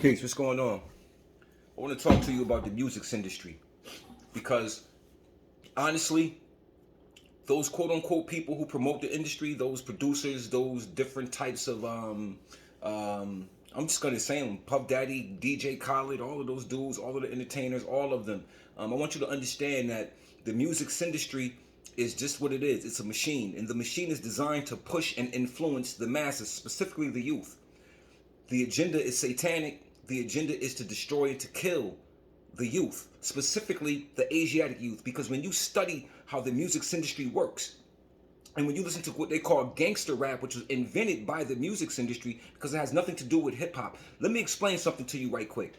Peace, what's going on? I want to talk to you about the music industry because honestly, those quote unquote people who promote the industry, those producers, those different types of I'm just gonna say them, Puff Daddy, DJ Khaled, all of those dudes, all of the entertainers, all of them. I want you to understand that the music industry is just what it is. It's a machine, and the machine is designed to push and influence the masses, specifically the youth. The agenda is satanic. The agenda is to destroy and to kill the youth, specifically the Asiatic youth. Because when you study how the music industry works, and when you listen to what they call gangster rap, which was invented by the music industry because it has nothing to do with hip hop. Let me explain something to you right quick.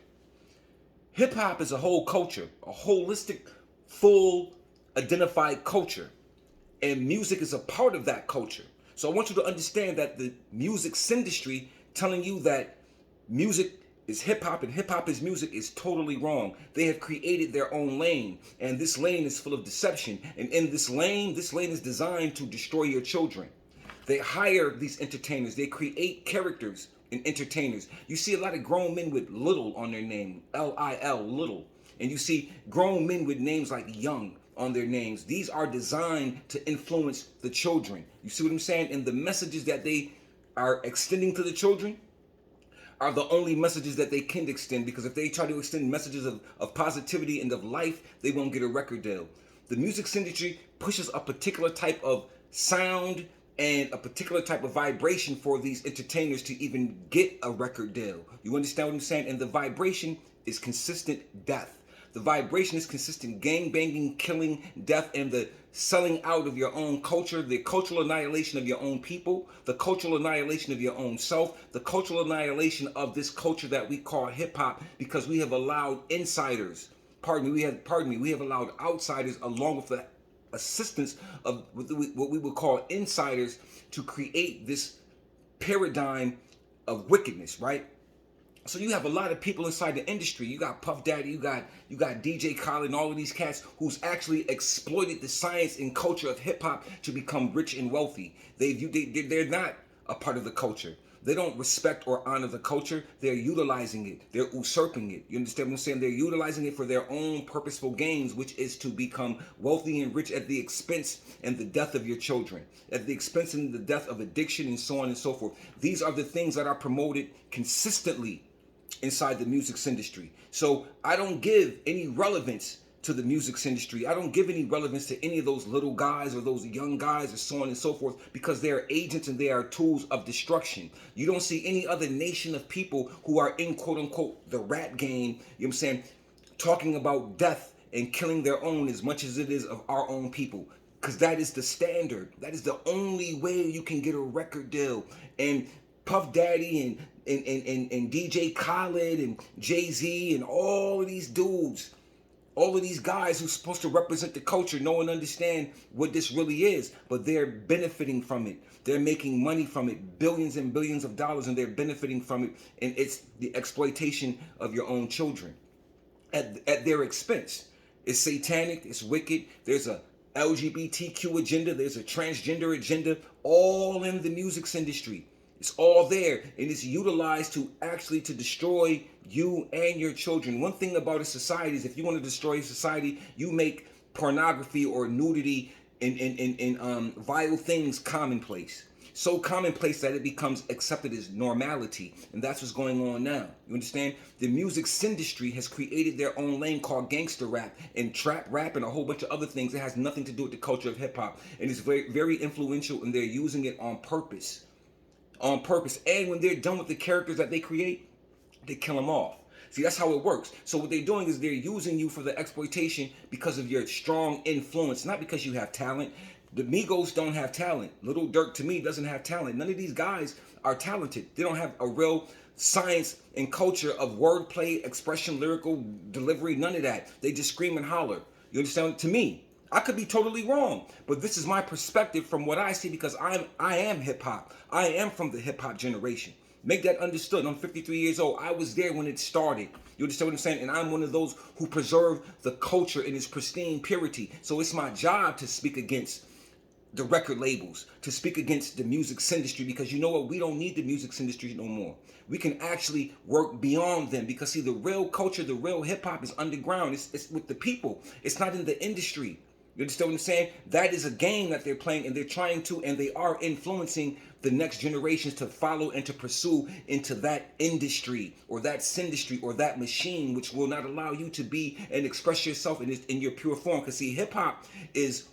Hip hop is a whole culture, a holistic, full, identified culture. And music is a part of that culture. So I want you to understand that the music industry telling you that music is hip hop and hip hop is music is totally wrong. They have created their own lane, and this lane is full of deception. And in this lane is designed to destroy your children. They hire these entertainers, they create characters and entertainers. You see a lot of grown men with little on their name, Lil, little. And you see grown men with names like Young on their names. These are designed to influence the children. You see what I'm saying? And the messages that they are extending to the children are the only messages that they can extend, because if they try to extend messages of positivity and of life, they won't get a record deal. The music industry pushes a particular type of sound and a particular type of vibration for these entertainers to even get a record deal. You understand what I'm saying? And the vibration is consistent death. The vibration is consistent gang banging, killing, death, and the selling out of your own culture, the cultural annihilation of your own people, the cultural annihilation of your own self, the cultural annihilation of this culture that we call hip hop, because we have allowed insiders, we have allowed outsiders, along with the assistance of what we would call insiders, to create this paradigm of wickedness, right? So you have a lot of people inside the industry. You got Puff Daddy, you got DJ Khaled, and all of these cats who's actually exploited the science and culture of hip hop to become rich and wealthy. They're not a part of the culture. They don't respect or honor the culture. They're utilizing it. They're usurping it. You understand what I'm saying? They're utilizing it for their own purposeful gains, which is to become wealthy and rich at the expense and the death of your children, at the expense and the death of addiction, and so on and so forth. These are the things that are promoted consistently inside the music industry. So I don't give any relevance to the music industry. I don't give any relevance to any of those little guys or those young guys or so on and so forth, because they are agents and they are tools of destruction. You don't see any other nation of people who are in quote unquote the rat game, you know what I'm saying, talking about death and killing their own as much as it is of our own people. Because that is the standard. That is the only way you can get a record deal. And Puff Daddy and DJ Khaled and Jay-Z and all of these dudes, all of these guys who's supposed to represent the culture, no one understand what this really is, but they're benefiting from it. They're making money from it, billions and billions of dollars, and they're benefiting from it. And it's the exploitation of your own children at their expense. It's satanic, it's wicked. There's a LGBTQ agenda, there's a transgender agenda, all in the music industry. It's all there, and it's utilized to actually to destroy you and your children. One thing about a society is, if you want to destroy a society, you make pornography or nudity and vile things commonplace. So commonplace that it becomes accepted as normality. And that's what's going on now. You understand? The music industry has created their own lane called gangster rap and trap rap and a whole bunch of other things that has nothing to do with the culture of hip hop. And it's very, very influential, and they're using it on purpose. On purpose. And when they're done with the characters that they create, they kill them off. See, that's how it works. So what they're doing is they're using you for the exploitation because of your strong influence, not because you have talent. The Migos don't have talent. Little Durk, to me, doesn't have talent. None of these guys are talented. They don't have a real science and culture of wordplay, expression, lyrical delivery, none of that. They just scream and holler. You understand? To me, I could be totally wrong, but this is my perspective from what I see, because I am hip hop. I am from the hip hop generation. Make that understood. I'm 53 years old. I was there when it started. You understand what I'm saying? And I'm one of those who preserve the culture in its pristine purity. So it's my job to speak against the record labels, to speak against the music industry, because you know what? We don't need the music industry no more. We can actually work beyond them, because see, the real culture, the real hip hop is underground. It's with the people. It's not in the industry. You understand what I'm saying? That is a game that they're playing, and they're trying to, and they are influencing the next generations to follow and to pursue into that industry or that Sindustry or that machine, which will not allow you to be and express yourself in your pure form. Because see, hip hop is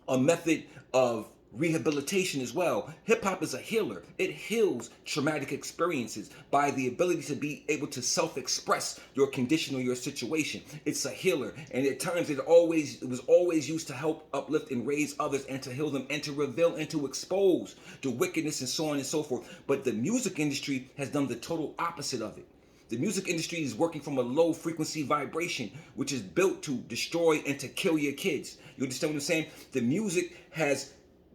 a method of rehabilitation as well. Hip hop is a healer. It heals traumatic experiences by the ability to be able to self-express your condition or your situation. It's a healer, and at times it was always used to help uplift and raise others, and to heal them, and to reveal and to expose the wickedness, and so on and so forth. But the music industry has done the total opposite of it. The music industry is working from a low frequency vibration, which is built to destroy and to kill your kids. You understand what I'm saying? The music has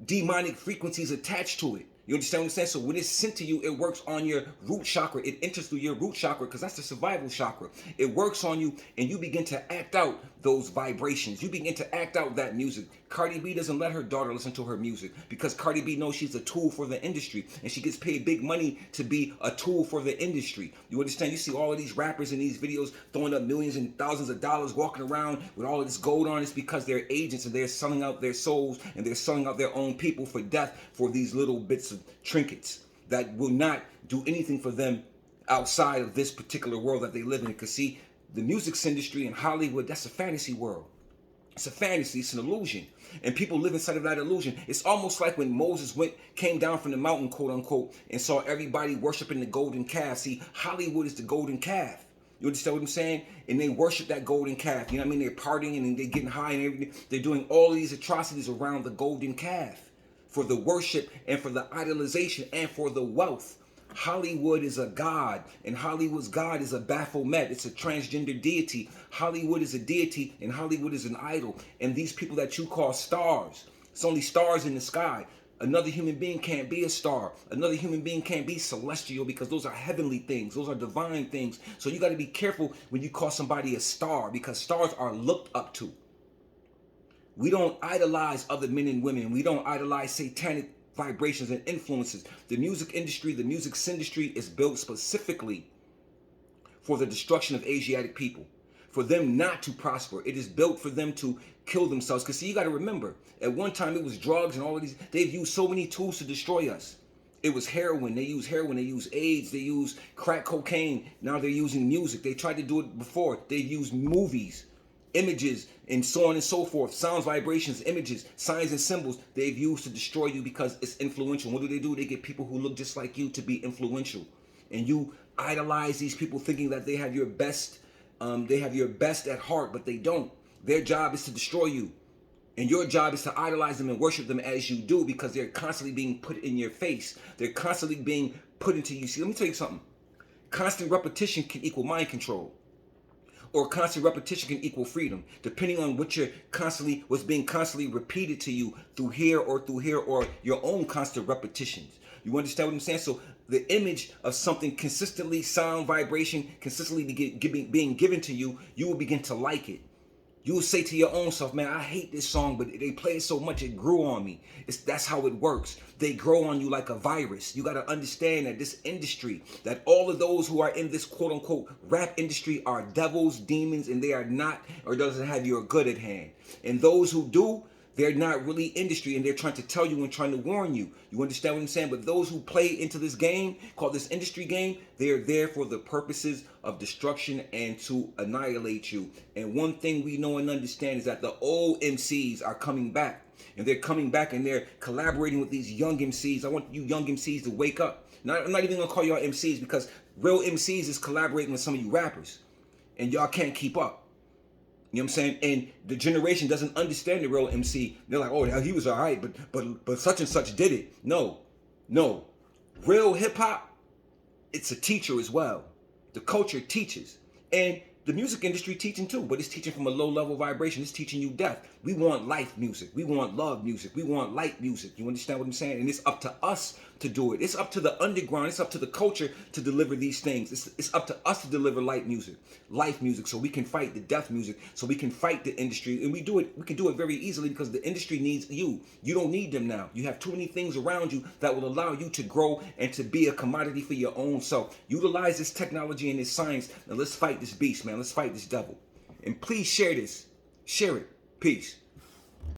demonic frequencies attached to it. You understand what I'm saying? So when it's sent to you, it works on your root chakra. It enters through your root chakra, because that's the survival chakra. It works on you, and you begin to act out those vibrations. You begin to act out that music. Cardi B doesn't let her daughter listen to her music, because Cardi B knows she's a tool for the industry, and she gets paid big money to be a tool for the industry. You understand? You see all of these rappers in these videos throwing up millions and thousands of dollars, walking around with all of this gold on. It's because they're agents, and they're selling out their souls, and they're selling out their own people for death for these little bits of trinkets that will not do anything for them outside of this particular world that they live in. Because see, the music industry in Hollywood, that's a fantasy world. It's a fantasy, it's an illusion. And people live inside of that illusion. It's almost like when Moses came down from the mountain, quote unquote, and saw everybody worshiping the golden calf. See, Hollywood is the golden calf. You understand what I'm saying? And they worship that golden calf. You know what I mean? They're partying and they're getting high and everything. They're doing all of these atrocities around the golden calf for the worship and for the idolization and for the wealth. Hollywood is a god, and Hollywood's god is a Baphomet. It's a transgender deity. Hollywood is a deity, and Hollywood is an idol. And these people that you call stars, it's only stars in the sky. Another human being can't be a star. Another human being can't be celestial, because those are heavenly things. Those are divine things. So you got to be careful when you call somebody a star, because stars are looked up to. We don't idolize other men and women. We don't idolize satanic vibrations and influences. The music industry, the music Sindustry, is built specifically for the destruction of Asiatic people, for them not to prosper. It is built for them to kill themselves. Because see, you got to remember, at one time it was drugs and all of these. They've used so many tools to destroy us. It was heroin. They used heroin. They used AIDS. They used crack cocaine. Now they're using music. They tried to do it before. They used movies, images, and so on and so forth. Sounds, vibrations, images, signs, and symbols they've used to destroy you, because it's influential. What do? They get people who look just like you to be influential. And you idolize these people, thinking that they have your best at heart, but they don't. Their job is to destroy you. And your job is to idolize them and worship them as you do, because they're constantly being put in your face. They're constantly being put into you. See, let me tell you something. Constant repetition can equal mind control, or constant repetition can equal freedom, depending on what's being constantly repeated to you through here, or your own constant repetitions. You understand what I'm saying? So the image of something consistently, sound, vibration, consistently being given to you, you will begin to like it. You will say to your own self, man, I hate this song, but they play it so much it grew on me. That's how it works. They grow on you like a virus. You got to understand that this industry, that all of those who are in this quote unquote rap industry are devils, demons, and they are not, or doesn't have your good at hand. And those who do, they're not really industry, and they're trying to tell you and trying to warn you. You understand what I'm saying? But those who play into this game, called this industry game, they're there for the purposes of destruction and to annihilate you. And one thing we know and understand is that the old MCs are coming back. And they're coming back, and they're collaborating with these young MCs. I want you young MCs to wake up. Now, I'm not even going to call y'all MCs, because real MCs is collaborating with some of you rappers. And y'all can't keep up. You know what I'm saying? And the generation doesn't understand the real MC. They're like, oh, he was all right, but such and such did it. No. Real hip hop, it's a teacher as well. The culture teaches. And The music industry teaching too, but it's teaching from a low level vibration. It's teaching you death. We want life music. We want love music. We want light music. You understand what I'm saying? And it's up to us to do it. It's up to the underground. It's up to the culture to deliver these things. It's up to us to deliver light music, life music, so we can fight the death music, so we can fight the industry. And we do it. We can do it very easily because the industry needs you. You don't need them now. You have too many things around you that will allow you to grow and to be a commodity for your own self. Utilize this technology and this science, and let's fight this beast, man. Let's fight this devil. And please share this. Share it. Peace.